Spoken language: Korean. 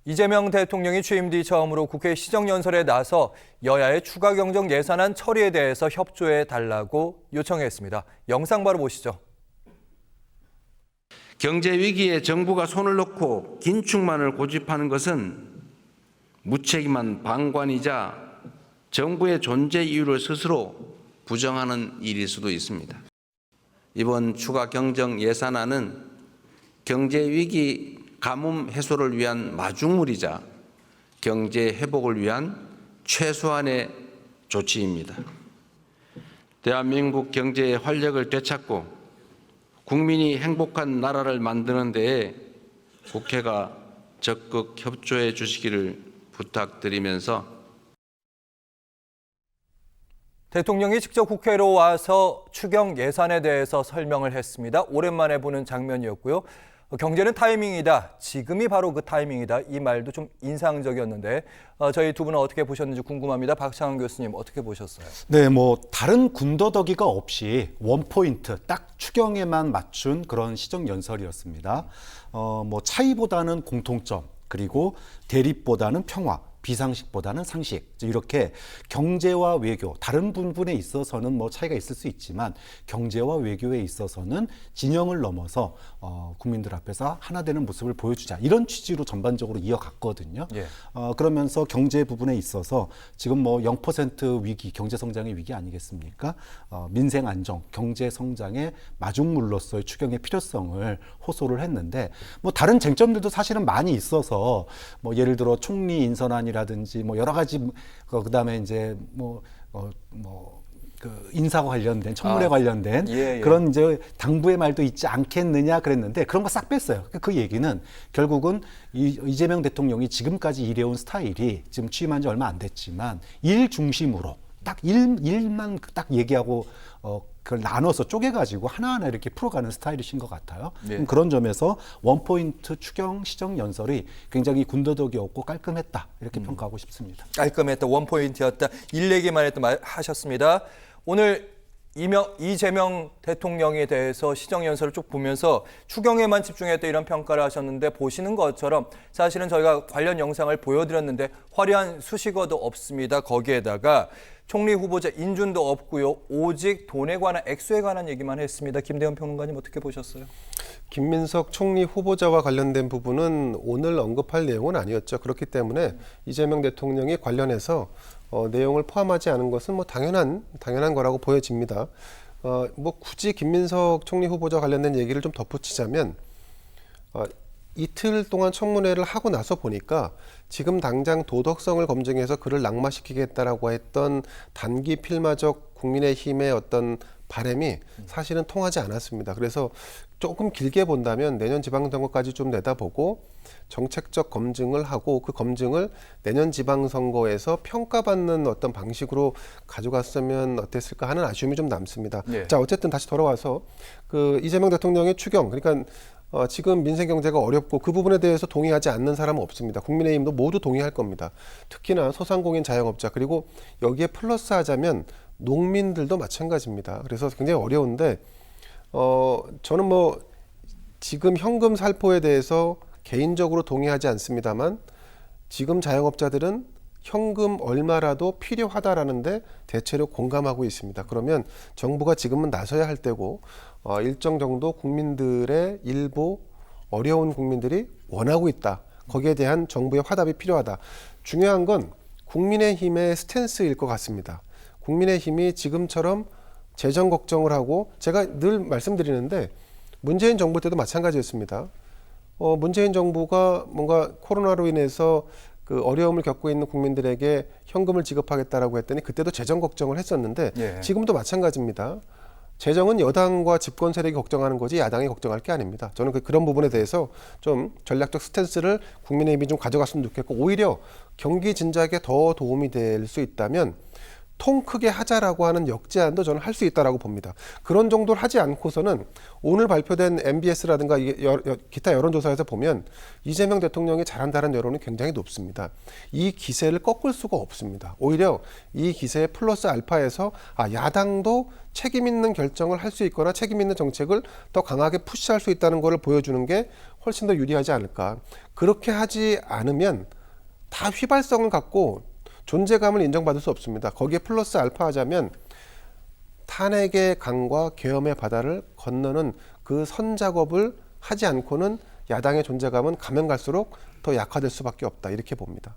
이재명 대통령이 취임 뒤 처음으로 국회 시정연설에 나서 여야의 추가 경정 예산안 처리에 대해서 협조해 달라고 요청했습니다. 영상 바로 보시죠. 경제 위기에 정부가 손을 놓고 긴축만을 고집하는 것은 무책임한 방관이자 정부의 존재 이유를 스스로 부정하는 일일 수도 있습니다. 이번 추가 경정 예산안은 경제 위기 가뭄 해소를 위한 마중물이자 경제 회복을 위한 최소한의 조치입니다. 대한민국 경제의 활력을 되찾고 국민이 행복한 나라를 만드는 데에 국회가 적극 협조해 주시기를 부탁드리면서 대통령이 직접 국회로 와서 추경 예산에 대해서 설명을 했습니다. 오랜만에 보는 장면이었고요. 경제는 타이밍이다. 지금이 바로 그 타이밍이다. 이 말도 좀 인상적이었는데 저희 두 분은 어떻게 보셨는지 궁금합니다. 박창원 교수님 어떻게 보셨어요? 네, 다른 군더더기가 없이 원포인트 딱 추경에만 맞춘 그런 시정연설이었습니다. 차이보다는 공통점, 그리고 대립보다는 평화, 비상식보다는 상식, 이렇게 경제와 외교, 다른 부분에 있어서는 차이가 있을 수 있지만 경제와 외교에 있어서는 진영을 넘어서 국민들 앞에서 하나 되는 모습을 보여주자, 이런 취지로 전반적으로 이어갔거든요. 예. 그러면서 경제 부분에 있어서 지금 0% 위기, 경제 성장의 위기 아니겠습니까? 민생 안정, 경제 성장의 마중물로서의 추경의 필요성을 호소를 했는데, 다른 쟁점들도 사실은 많이 있어서 예를 들어 총리 인선안이라든지 여러 가지, 그다음에 이제 그 인사와 관련된, 청문회 관련된 그런 이제 당부의 말도 있지 않겠느냐 그랬는데 그런 거 싹 뺐어요. 그 얘기는 결국은 이재명 대통령이 지금까지 일해온 스타일이 지금 취임한 지 얼마 안 됐지만 일 중심으로 딱 일만 딱 얘기하고 그걸 나눠서 쪼개가지고 하나하나 이렇게 풀어가는 스타일이신 것 같아요. 네. 그런 점에서 원포인트 추경 시정연설이 굉장히 군더더기 없고 깔끔했다, 이렇게 평가하고 싶습니다. 깔끔했다, 원포인트였다, 일 얘기만 했다 하셨습니다. 오늘 이재명 대통령에 대해서 시정연설을 쭉 보면서 추경에만 집중했다 이런 평가를 하셨는데, 보시는 것처럼 사실은 저희가 관련 영상을 보여드렸는데 화려한 수식어도 없습니다. 거기에다가 총리 후보자 인준도 없고요. 오직 돈에 관한, 액수에 관한 얘기만 했습니다. 김대현 평론가님 어떻게 보셨어요? 김민석 총리 후보자와 관련된 부분은 오늘 언급할 내용은 아니었죠. 그렇기 때문에 이재명 대통령이 관련해서 내용을 포함하지 않은 것은 당연한 거라고 보여집니다. 굳이 김민석 총리 후보자 관련된 얘기를 좀 덧붙이자면, 이틀 동안 청문회를 하고 나서 보니까 지금 당장 도덕성을 검증해서 그를 낙마시키겠다라고 했던 단기 필마적 국민의힘의 어떤 바람이 사실은 통하지 않았습니다. 그래서 조금 길게 본다면 내년 지방선거까지 좀 내다보고 정책적 검증을 하고 그 검증을 내년 지방선거에서 평가받는 어떤 방식으로 가져갔으면 어땠을까 하는 아쉬움이 좀 남습니다. 네. 자, 어쨌든 다시 돌아와서 그 이재명 대통령의 추경, 그러니까 지금 민생 경제가 어렵고 그 부분에 대해서 동의하지 않는 사람은 없습니다. 국민의힘도 모두 동의할 겁니다. 특히나 소상공인 자영업자, 그리고 여기에 플러스하자면 농민들도 마찬가지입니다. 그래서 굉장히 어려운데 저는 지금 현금 살포에 대해서 개인적으로 동의하지 않습니다만, 지금 자영업자들은 현금 얼마라도 필요하다라는데 대체로 공감하고 있습니다. 그러면 정부가 지금은 나서야 할 때고, 일정 정도 국민들의 일부 어려운 국민들이 원하고 있다. 거기에 대한 정부의 화답이 필요하다. 중요한 건 국민의힘의 스탠스일 것 같습니다. 국민의힘이 지금처럼 재정 걱정을 하고, 제가 늘 말씀드리는데 문재인 정부 때도 마찬가지였습니다. 문재인 정부가 뭔가 코로나로 인해서 그 어려움을 겪고 있는 국민들에게 현금을 지급하겠다라고 했더니 그때도 재정 걱정을 했었는데, 예. 지금도 마찬가지입니다. 재정은 여당과 집권 세력이 걱정하는 거지 야당이 걱정할 게 아닙니다. 저는 그런 부분에 대해서 좀 전략적 스탠스를 국민의힘이 좀 가져갔으면 좋겠고, 오히려 경기 진작에 더 도움이 될 수 있다면 통 크게 하자라고 하는 역제안도 저는 할 수 있다라고 봅니다. 그런 정도를 하지 않고서는 오늘 발표된 MBS라든가 기타 여론조사에서 보면 이재명 대통령이 잘한다는 여론이 굉장히 높습니다. 이 기세를 꺾을 수가 없습니다. 오히려 이 기세의 플러스 알파에서 야당도 책임 있는 결정을 할 수 있거나 책임 있는 정책을 더 강하게 푸시할 수 있다는 것을 보여주는 게 훨씬 더 유리하지 않을까. 그렇게 하지 않으면 다 휘발성을 갖고 존재감을 인정받을 수 없습니다. 거기에 플러스 알파 하자면 탄핵의 강과 계엄의 바다를 건너는 그 선 작업을 하지 않고는 야당의 존재감은 가면 갈수록 더 약화될 수밖에 없다. 이렇게 봅니다.